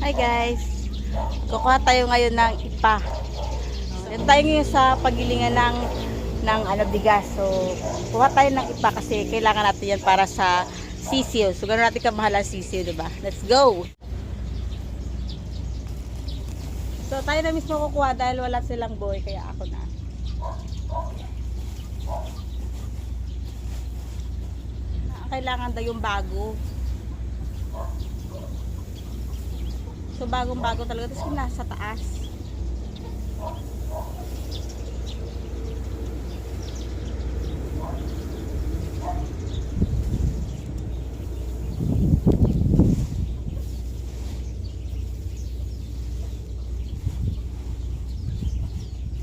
Hi guys! Kukuha tayo ngayon ng ipa. Yan tayo ngayon sa pagilingan ng bigas. So, kuha tayo ng ipa kasi kailangan natin yan para sa sisiyo. So, ganoon natin kamahal ang sisiyo, diba? Let's go! So, tayo na mismo kukuha dahil wala silang boy, kaya ako na. Kailangan daw yung bago. So bagong-bago talaga. Tapos yung nasa taas.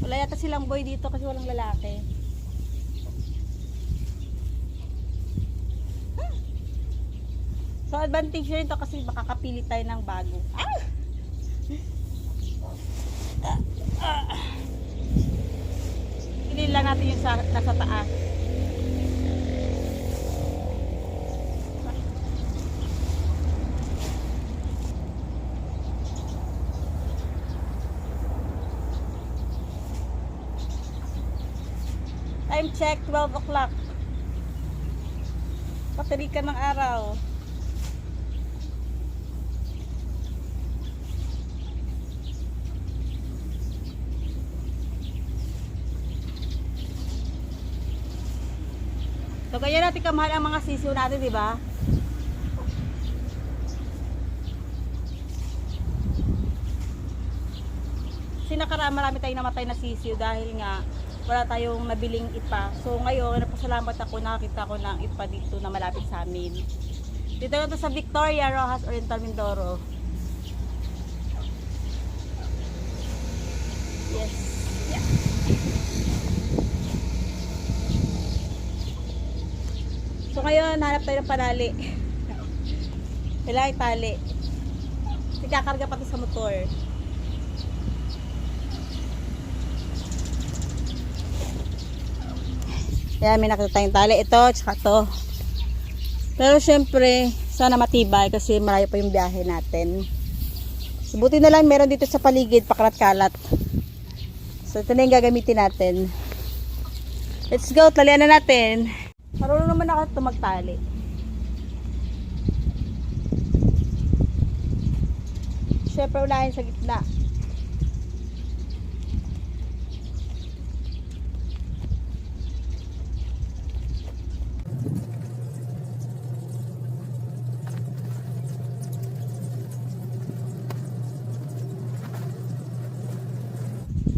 Wala yata silang boy dito kasi walang lalaki. So advantage rin ito kasi makakapili tayo ng bago. Pili lang natin yung nasa taas. Time check, 12 o'clock. Patirikan ng araw. So, kaya natin kamahal ang mga sisiyo natin, di ba? Kasi marami tayong namatay na sisiyo dahil nga wala tayong nabiling ipa. So, ngayon, napasalamat ako, nakakita ko ng ipa dito na malapit sa amin. Dito na ito sa Victoria, Rojas, Oriental, Mindoro. Yes. Yeah. So ngayon, hanap tayo ng panali. Kailangan itali. Ikakarga pati sa motor. Ayan, may nakita tayong tali. Ito, tsaka to. Pero syempre, sana matibay kasi malayo pa yung biyahe natin. So, buti na lang meron dito sa paligid, pakalat-kalat. So ito na yung gagamitin natin. Let's go, talian na natin. Marunong naman ako ito magtali. Siyempre unahin sa gitna.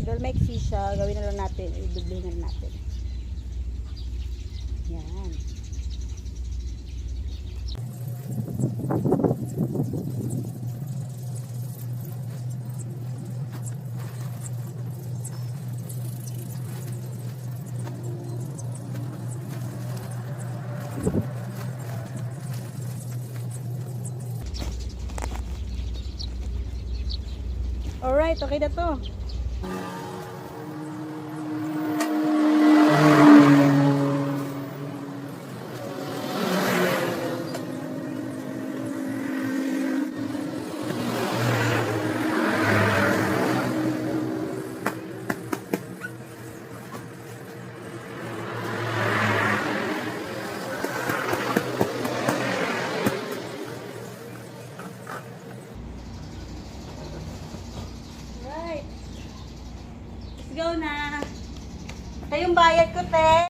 Dahil may siya, gawin na lang natin, i-dublihan natin. Yan. Alright, okay na to. Go na. Ito yung bayad ko, te.